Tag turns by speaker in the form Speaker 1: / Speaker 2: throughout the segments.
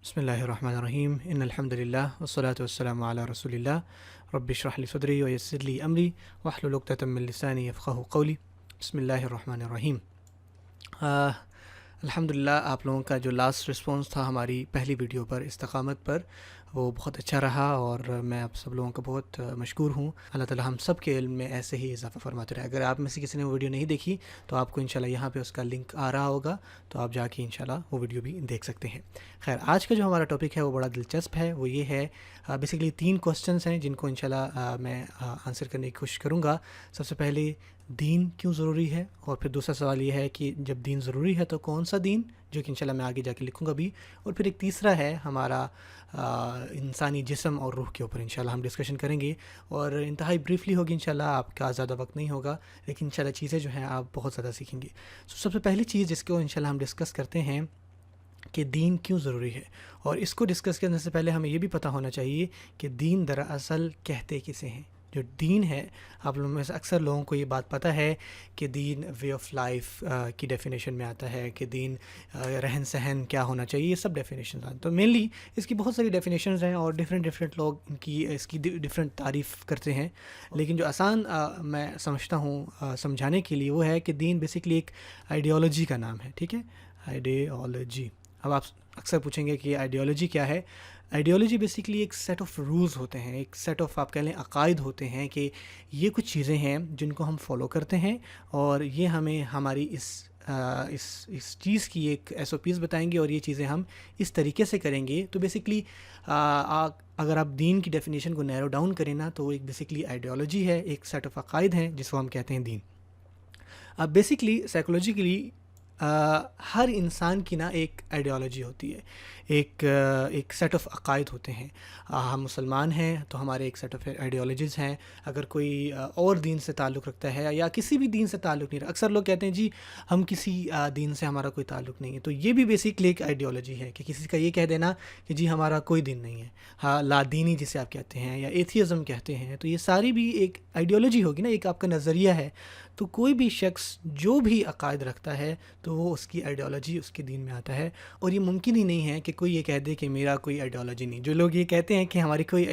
Speaker 1: بسم اللہ الرحمن الرحیم ان الحمد للہ والصلاة والسلام علی رسول اللہ رب اشرح لی صدری ویسر لی امری واحلل عقدۃ من لسانی یفقہوا قولی. بسم اللہ الرحمن الرحیم. الحمد للہ آپ لوگوں کا جو لاسٹ رسپانس تھا ہماری پہلی ویڈیو پر استقامت پر وہ بہت اچھا رہا اور میں آپ سب لوگوں کا بہت مشکور ہوں. اللہ تعالی ہم سب کے علم میں ایسے ہی اضافہ فرماتے رہے. اگر آپ میں سے کسی نے وہ ویڈیو نہیں دیکھی تو آپ کو انشاءاللہ یہاں پہ اس کا لنک آ رہا ہوگا, تو آپ جا کے انشاءاللہ وہ ویڈیو بھی دیکھ سکتے ہیں. خیر, آج کا جو ہمارا ٹاپک ہے وہ بڑا دلچسپ ہے. وہ یہ ہے بیسیکلی 3 کوسچنس ہیں جن کو انشاءاللہ میں آنسر کرنے کی کوشش کروں گا. سب سے پہلے دین کیوں ضروری ہے, اور پھر دوسرا سوال یہ ہے کہ جب دین ضروری ہے تو کون سا دین, جو کہ انشاءاللہ میں آگے جا کے لکھوں گا بھی. اور پھر ایک تیسرا ہے ہمارا انسانی جسم اور روح کے اوپر انشاءاللہ ہم ڈسکشن کریں گے, اور انتہائی بریفلی ہوگی انشاءاللہ, آپ کا زیادہ وقت نہیں ہوگا, لیکن انشاءاللہ چیزیں جو ہیں آپ بہت زیادہ سیکھیں گے. سب سے پہلی چیز جس کو انشاءاللہ ہم ڈسکس کرتے ہیں کہ دین کیوں ضروری ہے, اور اس کو ڈسکس کرنے سے پہلے ہمیں یہ بھی پتہ ہونا چاہیے کہ دین دراصل کہتے کسے ہیں. جو دین ہے, آپ لوگوں میں سے اکثر لوگوں کو یہ بات پتہ ہے کہ دین وے آف لائف کی ڈیفینیشن میں آتا ہے, کہ دین رہن سہن کیا ہونا چاہیے, یہ سب ڈیفینیشنز ہیں. تو مینلی اس کی بہت ساری ڈیفینیشنز ہیں اور ڈفرینٹ لوگ اس کی ڈفرینٹ تعریف کرتے ہیں, لیکن جو آسان میں سمجھتا ہوں سمجھانے کے لیے وہ ہے کہ دین بیسکلی ایک آئیڈیالوجی کا نام ہے. ٹھیک ہے, آئیڈیالوجی. اب آپ اکثر پوچھیں گے کہ آئیڈیالوجی کیا ہے. آئیڈیالوجی بیسکلی ایک سیٹ آف رولز ہوتے ہیں, ایک سیٹ آف آپ کہہ لیں عقائد ہوتے ہیں کہ یہ کچھ چیزیں ہیں جن کو ہم فالو کرتے ہیں, اور یہ ہمیں ہماری اس چیز کی ایک ایس او پیز بتائیں گے, اور یہ چیزیں ہم اس طریقے سے کریں گے. تو بیسکلی اگر آپ دین کی ڈیفینیشن کو نیرو ڈاؤن کریں نا, تو وہ ایک بیسکلی آئیڈیالوجی ہے, ایک سیٹ آف عقائد ہیں جس کو ہم کہتے ہیں دین. اب بیسکلی سائیکولوجیکلی ہر انسان کی نا ایک آئیڈیالوجی ہوتی ہے, ایک سیٹ آف عقائد ہوتے ہیں. ہم مسلمان ہیں تو ہمارے ایک سیٹ آف آئیڈیالوجیز ہیں. اگر کوئی اور دین سے تعلق رکھتا ہے یا کسی بھی دین سے تعلق نہیں رکھتا, اکثر لوگ کہتے ہیں جی ہم کسی دین سے ہمارا کوئی تعلق نہیں ہے, تو یہ بھی بیسکلی ایک آئیڈیالوجی ہے کہ کسی کا یہ کہہ دینا کہ جی ہمارا کوئی دین نہیں ہے. ہاں, لا دینی جسے آپ کہتے ہیں یا ایتھیزم کہتے ہیں, تو یہ ساری بھی ایک آئیڈیالوجی ہوگی نا, ایک آپ کا نظریہ ہے. تو کوئی بھی شخص جو بھی عقائد رکھتا ہے تو وہ اس کی آئیڈیالوجی اس کے دین میں آتا ہے, اور یہ ممکن ہی نہیں ہے کہ کوئی یہ کہہ دے کہ میرا کوئی آئیڈیالوجی نہیں. جو لوگ یہ کہتے ہیں کہ ہماری کوئی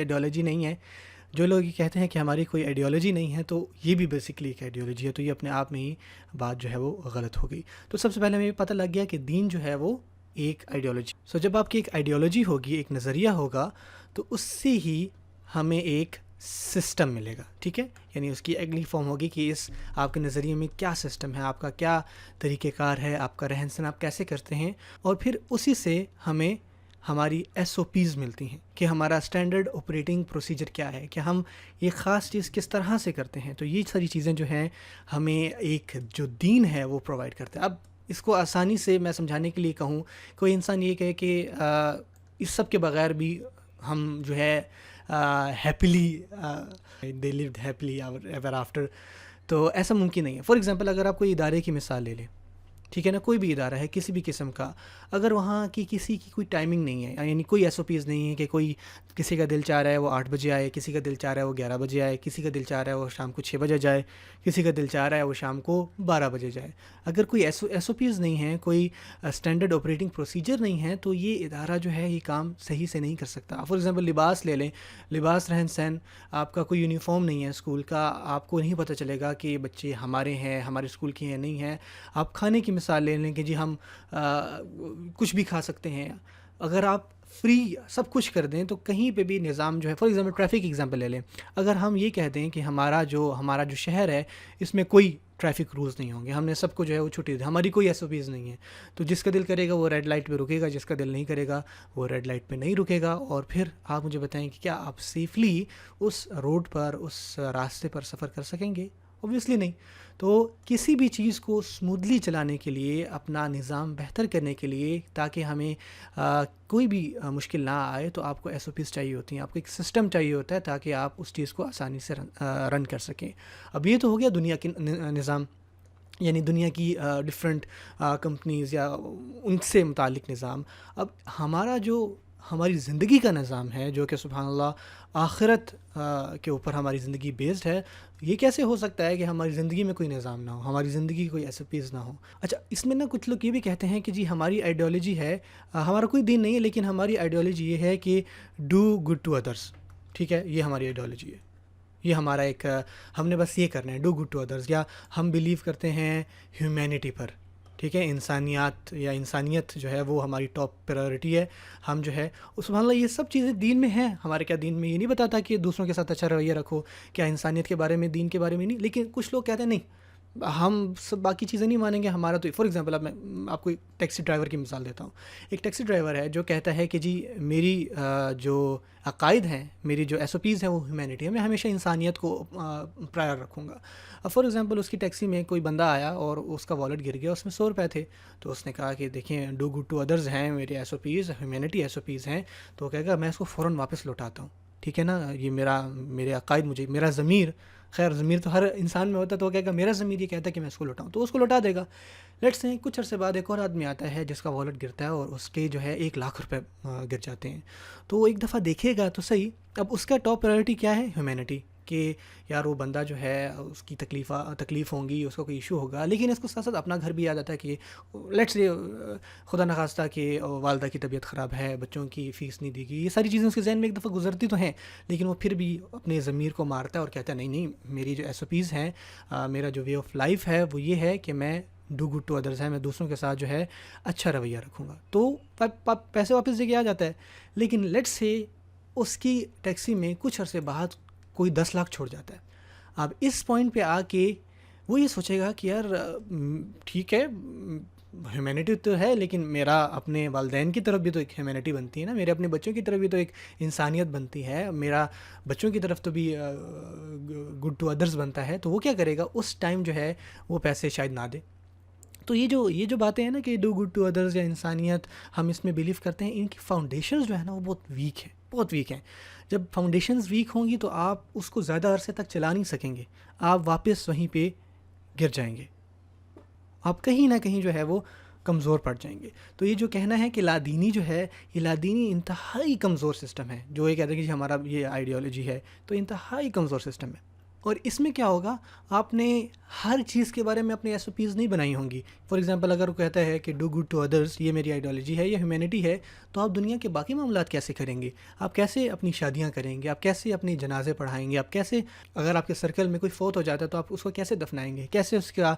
Speaker 1: آئیڈیالوجی نہیں ہے, تو یہ بھی بیسکلی ایک آئیڈیالوجی ہے. تو یہ اپنے آپ میں ہی بات جو ہے وہ غلط ہو گئی. تو سب سے پہلے ہمیں پتہ لگ گیا کہ دین جو ہے وہ ایک آئیڈیالوجی. جب آپ کی ایک آئیڈیالوجی ہوگی, ایک نظریہ ہوگا, تو اس سے ہی ہمیں ایک سسٹم ملے گا. ٹھیک ہے, یعنی اس کی اگلی فارم ہوگی کہ اس آپ کے نظریے میں کیا سسٹم ہے, آپ کا کیا طریقہ کار ہے, آپ کا رہن سہن آپ کیسے کرتے ہیں, اور پھر اسی سے ہمیں ہماری ایس او پیز ملتی ہیں کہ ہمارا اسٹینڈرڈ آپریٹنگ پروسیجر کیا ہے, کہ ہم یہ خاص چیز کس طرح سے کرتے ہیں. تو یہ ساری چیزیں جو ہیں ہمیں ایک جو دین ہے وہ پرووائڈ کرتا ہے. اب اس کو آسانی سے میں سمجھانے کے لیے کہوں, کوئی انسان یہ کہے کہ اس سب کے بغیر بھی ہم جو ہے ہیپیلی دے لیوڈ ہیپیلی ایور آفٹر, تو ایسا ممکن نہیں ہے. فار ایگزامپل اگر آپ کوئی ادارے کی مثال لے لیں, ٹھیک ہے نا, کوئی بھی ادارہ ہے کسی بھی قسم کا, اگر وہاں کی کسی کی کوئی ٹائمنگ نہیں ہے, یعنی کوئی ایس او پیز نہیں ہے کہ کسی کا دل چاہ رہا ہے وہ 8 بجے آئے, کسی کا دل چاہ رہا ہے وہ 11 بجے آئے, کسی کا دل چاہ رہا ہے وہ شام کو 6 بجے جائے, کسی کا دل چاہ رہا ہے وہ شام کو 12 بجے جائے. اگر کوئی ایس او پیز نہیں ہے, کوئی اسٹینڈرڈ آپریٹنگ پروسیجر نہیں ہے, تو یہ ادارہ جو ہے یہ کام صحیح سے نہیں کر سکتا. فار ایگزامپل لباس لے لیں, لباس رہن سہن, آپ کا کوئی یونیفارم نہیں ہے اسکول کا, آپ کو نہیں پتہ چلے گا کہ یہ بچے ہمارے ہیں, ہمارے اسکول کے ہیں نہیں ہیں. آپ کھانے کی مثال لے لیں کہ جی ہم کچھ بھی کھا سکتے ہیں. اگر آپ فری سب کچھ کر دیں تو کہیں پہ بھی نظام جو ہے, فار ایگزامپل ٹریفک ایگزامپل لے لیں, اگر ہم یہ کہہ دیں کہ ہمارا جو شہر ہے اس میں کوئی ٹریفک رولز نہیں ہوں گے, ہم نے سب کو جو ہے وہ چھٹی دی, ہماری کوئی ایس او پیز نہیں ہے, تو جس کا دل کرے گا وہ ریڈ لائٹ پہ رکے گا, جس کا دل نہیں کرے گا وہ ریڈ لائٹ پہ نہیں رکے گا. اور پھر آپ مجھے بتائیں کہ کیا آپ سیفلی اس روڈ پر, اس راستے پر سفر کر سکیں گے؟ اوبویسلی نہیں. تو کسی بھی چیز کو اسموتھلی چلانے کے لیے, اپنا نظام بہتر کرنے کے لیے, تاکہ ہمیں کوئی بھی مشکل نہ آئے, تو آپ کو ایس او پیز چاہیے ہوتی ہیں, آپ کو ایک سسٹم چاہیے ہوتا ہے تاکہ آپ اس چیز کو آسانی سے رن کر سکیں. اب یہ تو ہو گیا دنیا کے نظام, یعنی دنیا کی ڈفرینٹ کمپنیز یا ان سے متعلق نظام. اب ہماری زندگی کا نظام ہے جو کہ سبحان اللہ آخرت کے اوپر ہماری زندگی بیسڈ ہے، یہ کیسے ہو سکتا ہے کہ ہماری زندگی میں کوئی نظام نہ ہو، ہماری زندگی کوئی ایس او پیز نہ ہو؟ اچھا، اس میں نا کچھ لوگ یہ بھی کہتے ہیں کہ جی ہماری آئیڈیالوجی ہے، ہمارا کوئی دین نہیں ہے لیکن ہماری آئیڈیالوجی یہ ہے کہ ڈو گڈ ٹو ادرس. ٹھیک ہے، یہ ہماری آئیڈیالوجی ہے، یہ ہمارا ایک ہم نے بس یہ کرنا ہے، ڈو گڈ ٹو ادرس. یا ہم بلیو کرتے ہیں ہیومینٹی پر. ٹھیک ہے، انسانیات یا انسانیت جو ہے وہ ہماری ٹاپ پرائورٹی ہے. ہم جو ہے سبحان اللہ یہ سب چیزیں دین میں ہیں ہمارے. کیا دین میں یہ نہیں بتاتا کہ دوسروں کے ساتھ اچھا رویہ رکھو؟ کیا انسانیت کے بارے میں، دین کے بارے میں نہیں؟ لیکن کچھ لوگ کہتے ہیں نہیں، ہم سب باقی چیزیں نہیں مانیں گے، ہمارا تو. فار ایگزامپل اب میں آپ کو ایک ٹیکسی ڈرائیور کی مثال دیتا ہوں. ایک ٹیکسی ڈرائیور ہے جو کہتا ہے کہ جی میری جو عقائد ہیں، میری جو ایس او پیز ہیں وہ ہیومینٹی ہے، میں ہمیشہ انسانیت کو پرائر رکھوں گا. اب فار ایگزامپل اس کی ٹیکسی میں کوئی بندہ آیا اور اس کا والیٹ گر گیا، اس میں 100 روپے تھے. تو اس نے کہا کہ دیکھیں ڈو گڈ ٹو ادرز ہیں میرے S O Ps, humanity S O Ps ہیں. تو وہ کہے گا میں اس کو فوراً واپس لوٹاتا ہوں. ٹھیک ہے نا، یہ میرے عقائد، مجھے میرا ضمیر، خیر ضمیر تو ہر انسان میں ہوتا ہے، تو وہ کہے گا میرا ضمیر یہ کہتا ہے کہ میں اس کو لوٹاؤں، تو اس کو لوٹا دے گا. لیٹس سے کچھ عرصے بعد ایک اور آدمی آتا ہے جس کا والیٹ گرتا ہے اور اس کے جو ہے 1,00,000 روپے گر جاتے ہیں. تو وہ ایک دفعہ دیکھے گا تو صحیح، اب اس کا ٹاپ پرائورٹی کیا ہے؟ ہیومینٹی، کہ یار وہ بندہ جو ہے اس کی تکلیف ہوں گی، اس کا کوئی ایشو ہوگا. لیکن اس کو ساتھ ساتھ اپنا گھر بھی یاد آتا ہے کہ لیٹس خدا نخواستہ کہ والدہ کی طبیعت خراب ہے، بچوں کی فیس نہیں دی گئی. یہ ساری چیزیں اس کے ذہن میں ایک دفعہ گزرتی تو ہیں، لیکن وہ پھر بھی اپنے ضمیر کو مارتا ہے اور کہتا ہے نہیں، میری جو ایس او پیز ہیں، میرا جو وے آف لائف ہے وہ یہ ہے کہ میں ڈو گڈ ٹو ادرز ہے، میں دوسروں کے ساتھ جو ہے اچھا رویہ رکھوں گا. تو پیسے واپس دے کے آ جاتا ہے. لیکن لیٹس سے اس کی ٹیکسی میں کچھ عرصے بعد کوئی 10,00,000 چھوڑ جاتا ہے. اب اس پوائنٹ پہ آ کے وہ یہ سوچے گا کہ یار ٹھیک ہے ہیومینٹی تو ہے، لیکن میرا اپنے والدین کی طرف بھی تو ایک ہیومینٹی بنتی ہے نا، میرے اپنے بچوں کی طرف بھی تو ایک انسانیت بنتی ہے، میرا بچوں کی طرف تو بھی گڈ ٹو ادرس بنتا ہے. تو وہ کیا کرے گا اس ٹائم جو ہے وہ پیسے شاید نہ دے. تو یہ جو باتیں ہیں نا کہ ڈو گڈ ٹو ادرس یا انسانیت، ہم اس میں بلیو کرتے ہیں، ان کی فاؤنڈیشنز جو ہے نا وہ بہت ویک ہیں. جب فاؤنڈیشنز ویک ہوں گی تو آپ اس کو زیادہ عرصے تک چلا نہیں سکیں گے، آپ واپس وہیں پہ گر جائیں گے، آپ کہیں نہ کہیں جو ہے وہ کمزور پڑ جائیں گے. تو یہ جو کہنا ہے کہ لادینی جو ہے، یہ لادینی انتہائی کمزور سسٹم ہے. جو یہ کہتے ہیں کہ ہمارا یہ آئیڈیالوجی ہے، تو انتہائی کمزور سسٹم ہے. اور اس میں کیا ہوگا، آپ نے ہر چیز کے بارے میں اپنی ایس او پیز نہیں بنائی ہوں گی. فار ایگزامپل اگر وہ کہتا ہے کہ ڈو گڈ ٹو ادرس یہ میری آئیڈیالوجی ہے، یہ ہیومینٹی ہے، تو آپ دنیا کے باقی معاملات کیسے کریں گے؟ آپ کیسے اپنی شادیاں کریں گے؟ آپ کیسے اپنے جنازے پڑھائیں گے؟ آپ کیسے، اگر آپ کے سرکل میں کوئی فوت ہو جاتا ہے تو آپ اس کو کیسے دفنائیں گے؟ کیسے اس کا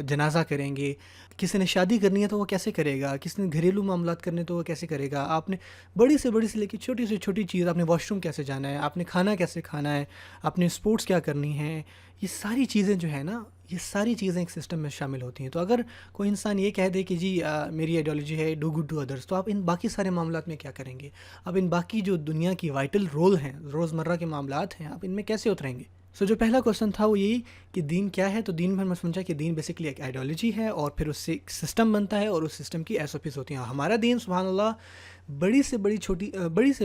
Speaker 1: جنازہ کریں گے؟ کسی نے شادی کرنی ہے تو وہ کیسے کرے گا؟ کسی نے گھریلو معاملات کرنے تو وہ کیسے کرے گا؟ آپ نے بڑی سے لے کے چھوٹی سے چھوٹی چیز، آپ نے واش روم کیسے جانا ہے؟ آپ نے کھانا کیسے کھانا ہے؟ آپ نے اسپورٹس کیا کرنی ہے؟ یہ ساری چیزیں جو ہے نا، یہ ساری چیزیں ایک سسٹم میں شامل ہوتی ہیں. تو اگر کوئی انسان یہ کہہ دے کہ جی میری آئیڈیالوجی ہے ڈو گڈ ٹو ادرس، تو آپ ان باقی سارے معاملات میں کیا کریں گے؟ اب ان باقی جو دنیا کی وائٹل رول ہیں، روزمرہ کے معاملات ہیں، آپ ان میں کیسے اتریں گے؟ جو پہلا کوسچن تھا وہ یہی کہ دین کیا ہے. تو دین میں سمجھا کہ دین بیسکلی ایک آئیڈیالوجی ہے، اور پھر اس سے ایک سسٹم بنتا ہے، اور اس سسٹم کی ایس او پیز ہوتی ہیں. ہمارا دین سبحان اللہ بڑی سے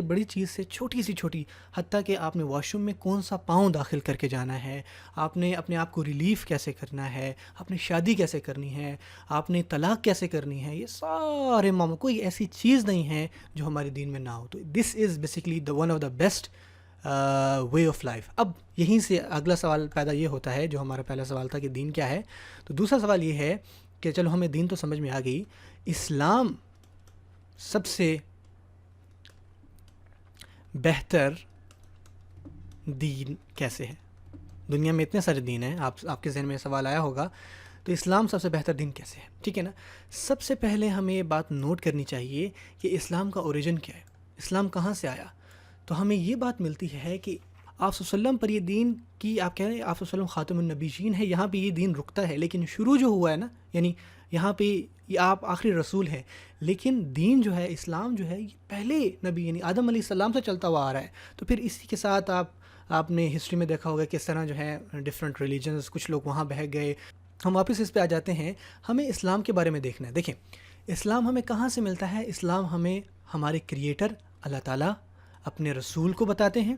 Speaker 1: بڑی چیز سے چھوٹی سی چھوٹی، حتیٰ کہ آپ نے واش روم میں کون سا پاؤں داخل کر کے جانا ہے، آپ نے اپنے آپ کو ریلیف کیسے کرنا ہے، آپ نے شادی کیسے کرنی ہے، آپ نے طلاق کیسے کرنی ہے، یہ سارے معاملے، کوئی ایسی چیز نہیں ہے جو ہمارے دین میں نہ ہو. تو this is basically the one of the best way of life. اب یہیں سے اگلا سوال پیدا یہ ہوتا ہے، جو ہمارا پہلا سوال تھا کہ دین کیا ہے. تو دوسرا سوال یہ ہے کہ چلو ہمیں دین تو سمجھ میں آ گئی، اسلام سب سے بہتر دین کیسے ہے؟ دنیا میں اتنے سارے دین ہیں، آپ کے ذہن میں سوال آیا ہوگا، تو اسلام سب سے بہتر دین کیسے ہے؟ ٹھیک ہے نا. سب سے پہلے ہمیں یہ بات نوٹ کرنی چاہیے کہ اسلام کا اوریجن کیا ہے، اسلام کہاں سے آیا. تو ہمیں یہ بات ملتی ہے کہ آپ صلی اللہ علیہ وسلم پر یہ دین کی، آپ کہہ رہے ہیں آپ صلی اللہ علیہ وسلم خاتم النبیین ہے، یہاں پہ یہ دین رکتا ہے، لیکن شروع جو ہوا ہے نا، یعنی یہاں پہ یہ آپ آخری رسول ہیں، لیکن دین جو ہے، اسلام جو ہے، یہ پہلے نبی یعنی آدم علیہ السلام سے چلتا ہوا آ رہا ہے. تو پھر اسی کے ساتھ آپ نے ہسٹری میں دیکھا ہوگا کس طرح جو ہے ڈفرینٹ ریلیجنز، کچھ لوگ وہاں بہہ گئے. ہم واپس اس پہ آ جاتے ہیں، ہمیں اسلام کے بارے میں دیکھنا ہے. دیکھیں اسلام ہمیں کہاں سے ملتا ہے. اسلام ہمیں ہمارے کریٹر اللہ تعالیٰ اپنے رسول کو بتاتے ہیں.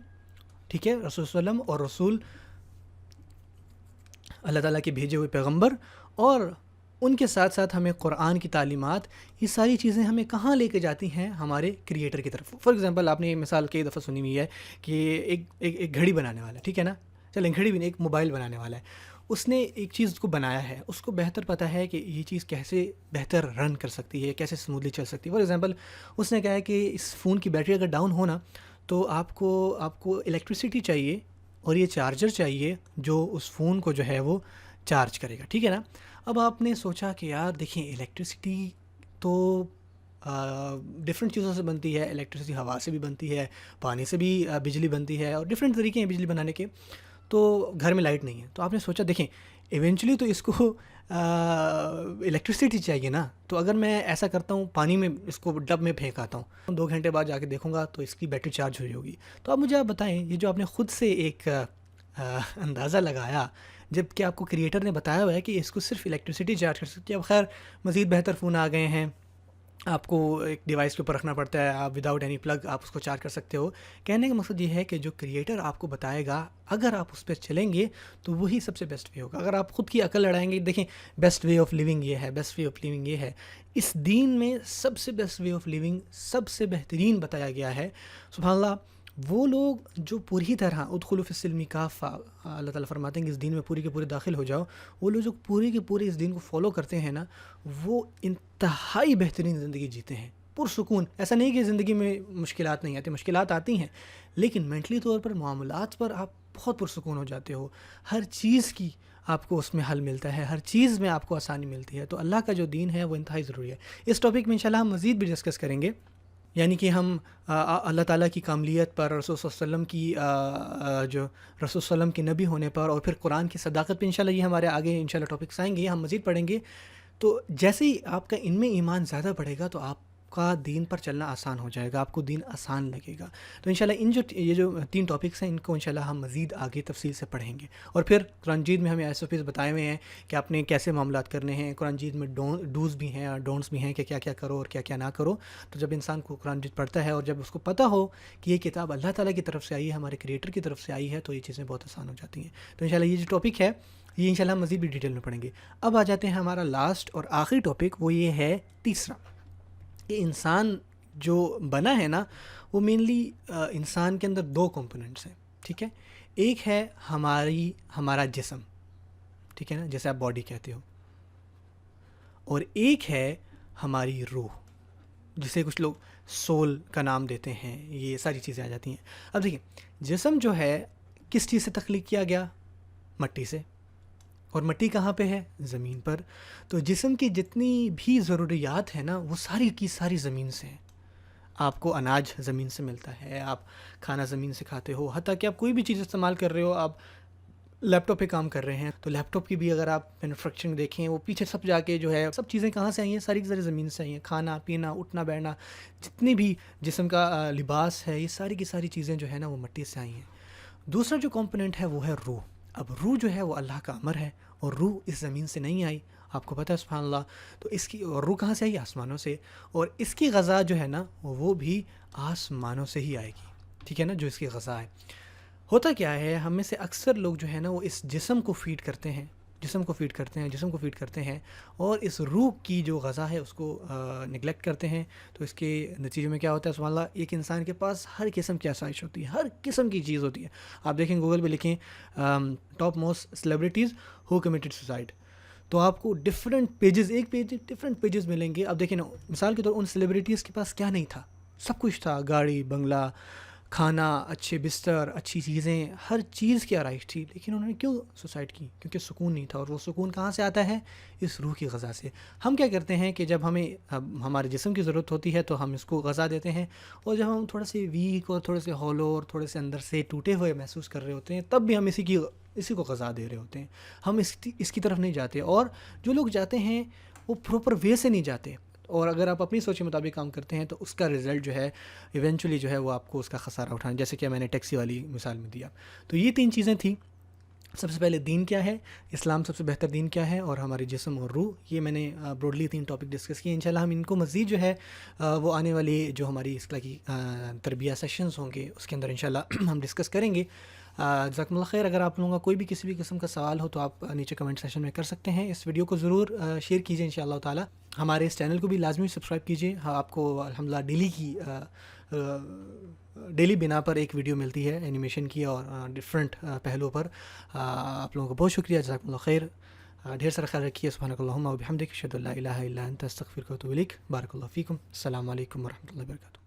Speaker 1: ٹھیک ہے، رسول صلی اللہ علیہ وسلم اور رسول اللہ تعالیٰ کے بھیجے ہوئے پیغمبر، اور ان کے ساتھ ساتھ ہمیں قرآن کی تعلیمات، یہ ساری چیزیں ہمیں کہاں لے کے جاتی ہیں؟ ہمارے کریٹر کی طرف. فار ایگزامپل آپ نے یہ مثال کئی دفعہ سنی ہوئی ہے کہ ایک گھڑی بنانے والا ہے، ٹھیک ہے نا، چلیں گھڑی بھی نہیں، ایک موبائل بنانے والا ہے. اس نے ایک چیز کو بنایا ہے، اس کو بہتر پتہ ہے کہ یہ چیز کیسے بہتر رن کر سکتی ہے، کیسے اسموتھلی چل سکتی ہے. فار ایگزامپل اس نے کہا ہے کہ اس فون کی بیٹری اگر ڈاؤن ہونا تو آپ کو الیکٹریسٹی چاہیے اور یہ چارجر چاہیے جو اس فون کو جو ہے وہ چارج کرے گا، ٹھیک ہے نا. اب آپ نے سوچا کہ یار دیکھیں الیکٹریسٹی تو ڈفرینٹ چیزوں سے بنتی ہے، الیکٹریسٹی ہوا سے بھی بنتی ہے، پانی سے بھی بجلی بنتی ہے، اور ڈفرینٹ طریقے ہیں بجلی بنانے کے. تو گھر میں لائٹ نہیں ہے تو آپ نے سوچا دیکھیں ایونچولی تو اس کو الیکٹریسٹی چاہیے نا، تو اگر میں ایسا کرتا ہوں پانی میں اس کو ڈب میں پھینک آتا ہوں، 2 گھنٹے بعد جا کے دیکھوں گا تو اس کی بیٹری چارج ہوئی ہوگی. تو آپ مجھے بتائیں یہ جو آپ نے خود سے ایک اندازہ لگایا، جب کہ آپ کو کریٹر نے بتایا ہوا ہے کہ اس کو صرف الیکٹریسٹی چارج کر سکتی ہے. اب خیر مزید بہتر فون آ گئے ہیں، آپ کو ایک ڈیوائس کے اوپر رکھنا پڑتا ہے، آپ وداؤٹ اینی پلگ آپ اس کو چارج کر سکتے ہو. کہنے کا مقصد یہ ہے کہ جو کریٹر آپ کو بتائے گا اگر آپ اس پہ چلیں گے تو وہی سب سے بیسٹ وے ہوگا. اگر آپ خود کی عقل لڑائیں گے، دیکھیں بیسٹ وے آف لیونگ یہ ہے، بیسٹ وے آف لیونگ یہ ہے، اس دین میں سب سے بیسٹ وے آف لیونگ سب سے بہترین بتایا گیا ہے. سبحان اللہ، وہ لوگ جو پوری طرح ادخلوا فی السلم کافہ، اللہ تعالیٰ فرماتے ہیں کہ اس دین میں پوری کے پورے داخل ہو جاؤ، وہ لوگ جو پوری کے پورے اس دین کو فالو کرتے ہیں نا، وہ انتہائی بہترین زندگی جیتے ہیں، پرسکون. ایسا نہیں کہ زندگی میں مشکلات نہیں آتی، مشکلات آتی ہیں، لیکن مینٹلی طور پر معاملات پر آپ بہت پرسکون ہو جاتے ہو. ہر چیز کی آپ کو اس میں حل ملتا ہے، ہر چیز میں آپ کو آسانی ملتی ہے. تو اللہ کا جو دین ہے وہ انتہائی ضروری ہے. اس ٹاپک میں انشاءاللہ ہم مزید بھی ڈسکس کریں گے، یعنی کہ ہم اللہ تعالیٰ کی کاملیت پر، رسول صلی اللہ علیہ وسلم کی جو رسول صلی اللہ علیہ وسلم کے نبی ہونے پر، اور پھر قرآن کی صداقت پہ انشاءاللہ یہ ہمارے آگے انشاءاللہ ٹاپکس آئیں گے، ہم مزید پڑھیں گے. تو جیسے ہی آپ کا ان میں ایمان زیادہ بڑھے گا تو آپ کا دین پر چلنا آسان ہو جائے گا، آپ کو دین آسان لگے گا. تو انشاءاللہ یہ جو 3 ٹاپکس ہیں ان کو انشاءاللہ ہم مزید آگے تفصیل سے پڑھیں گے. اور پھر قرآن مجید میں ہمیں ایسوپیز بتائے ہوئے ہیں کہ آپ نے کیسے معاملات کرنے ہیں. قرآن مجید میں ڈوز بھی ہیں اور ڈونٹس بھی ہیں کہ کیا کیا کرو اور کیا کیا نہ کرو. تو جب انسان کو قرآن مجید پڑھتا ہے اور جب اس کو پتہ ہو کہ یہ کتاب اللہ تعالیٰ کی طرف سے آئی ہے، ہمارے کریٹر کی طرف سے آئی ہے، تو یہ چیزیں بہت آسان ہو جاتی ہیں. تو انشاءاللہ یہ جو ٹاپک ہے یہ انشاءاللہ ہم مزید بھی ڈیٹیل میں پڑھیں گے. اب آ جاتے ہیں ہمارا لاسٹ اور آخری ٹاپک، وہ یہ ہے تیسرا، کہ انسان جو بنا ہے نا وہ مینلی انسان کے اندر 2 کمپوننٹس ہیں، ٹھیک ہے. ایک ہے ہمارا جسم، ٹھیک ہے نا، جیسے آپ باڈی کہتے ہو، اور ایک ہے ہماری روح، جسے کچھ لوگ سول کا نام دیتے ہیں. یہ ساری چیزیں آ جاتی ہیں. اب دیکھیں جسم جو ہے کس چیز سے تخلیق کیا گیا؟ مٹی سے. اور مٹی کہاں پہ ہے؟ زمین پر. تو جسم کی جتنی بھی ضروریات ہیں نا وہ ساری کی ساری زمین سے ہیں. آپ کو اناج زمین سے ملتا ہے، آپ کھانا زمین سے کھاتے ہو، حتیٰ کہ آپ کوئی بھی چیز استعمال کر رہے ہو، آپ لیپ ٹاپ پہ کام کر رہے ہیں تو لیپ ٹاپ کی بھی اگر آپ مینوفیکچرنگ دیکھیں، وہ پیچھے سب جا کے جو ہے سب چیزیں کہاں سے آئی ہیں؟ ساری کی ساری زمین سے آئی ہیں. کھانا پینا، اٹھنا بیٹھنا، جتنی بھی جسم کا لباس ہے، یہ ساری کی ساری چیزیں جو ہے نا وہ مٹی سے آئی ہیں. دوسرا جو کمپوننٹ ہے وہ ہے روح. اب روح جو ہے وہ اللہ کا امر ہے، اور روح اس زمین سے نہیں آئی، آپ کو پتہ ہے سبحان اللہ. تو اس کی روح کہاں سے آئی؟ آسمانوں سے. اور اس کی غذا جو ہے نا وہ بھی آسمانوں سے ہی آئے گی، ٹھیک ہے نا. جو اس کی غذا ہے، ہوتا کیا ہے ہم میں سے اکثر لوگ جو ہے نا وہ اس جسم کو فیڈ کرتے ہیں، جسم کو فیڈ کرتے ہیں اور اس روح کی جو غذا ہے اس کو نگلیکٹ کرتے ہیں. تو اس کے نتیجے میں کیا ہوتا ہے سبحان اللہ، ایک انسان کے پاس ہر قسم کی آسائش ہوتی ہے، ہر قسم کی چیز ہوتی ہے. آپ دیکھیں گوگل پہ لکھیں ٹاپ موسٹ سیلیبریٹیز ہو کمیٹڈ سوسائڈ، تو آپ کو ڈفرینٹ پیجز، ایک پیج ڈفرینٹ پیجز ملیں گے. اب دیکھیں نا، مثال کے طور ان سیلیبریٹیز کے پاس کیا نہیں تھا؟ سب کچھ تھا، گاڑی، بنگلہ، کھانا، اچھے بستر، اچھی چیزیں، ہر چیز کی آرائش تھی، لیکن انہوں نے کیوں سوسائڈ کی؟ کیونکہ سکون نہیں تھا. اور وہ سکون کہاں سے آتا ہے؟ اس روح کی غذا سے. ہم کیا کرتے ہیں کہ جب ہمیں ہمارے جسم کی ضرورت ہوتی ہے تو ہم اس کو غذا دیتے ہیں، اور جب ہم تھوڑے سے ویک اور تھوڑے سے ہولو اور تھوڑے سے اندر سے ٹوٹے ہوئے محسوس کر رہے ہوتے ہیں، تب بھی ہم اسی کو غذا دے رہے ہوتے ہیں. ہم اس کی طرف نہیں جاتے. اور جو لوگ جاتے ہیں وہ پراپر وے سے نہیں جاتے، اور اگر آپ اپنی سوچ کے مطابق کام کرتے ہیں تو اس کا رزلٹ جو ہے ایونچولی جو ہے وہ آپ کو اس کا خسارہ اٹھانا، جیسے کہ میں نے ٹیکسی والی مثال میں دیا. تو یہ 3 چیزیں تھیں. سب سے پہلے دین کیا ہے، اسلام سب سے بہتر دین کیا ہے، اور ہمارے جسم اور روح. یہ میں نے براڈلی 3 ٹاپک ڈسکس کیے. انشاءاللہ ہم ان کو مزید جو ہے وہ آنے والی جو ہماری اصلاح کی تربیہ سیشنز ہوں گے اس کے اندر انشاءاللہ ہم ڈسکس کریں گے. جزاکم اللہ خیر. اگر آپ لوگوں کا کوئی بھی کسی بھی قسم کا سوال ہو تو آپ نیچے کمنٹ سیشن میں کر سکتے ہیں. اس ویڈیو کو ضرور شیئر کیجیے انشاءاللہ تعالی. ہمارے اس چینل کو بھی لازمی سبسکرائب کیجیے. آپ کو الحمدللہ ڈیلی بنا پر ایک ویڈیو ملتی ہے اینیمیشن کی اور ڈفرینٹ پہلوؤں پر. آپ لوگوں کو بہت شکریہ. جزاکم اللہ خیر. ڈھیر سارا خیال رکھیے. سبحانک اللہم و بحمدک اشہد ان لا الہ الا انت استغفرک و اتوب الیک. بارک اللہ فیکم. السلام علیکم ورحمۃ اللہ وبرکاتہ.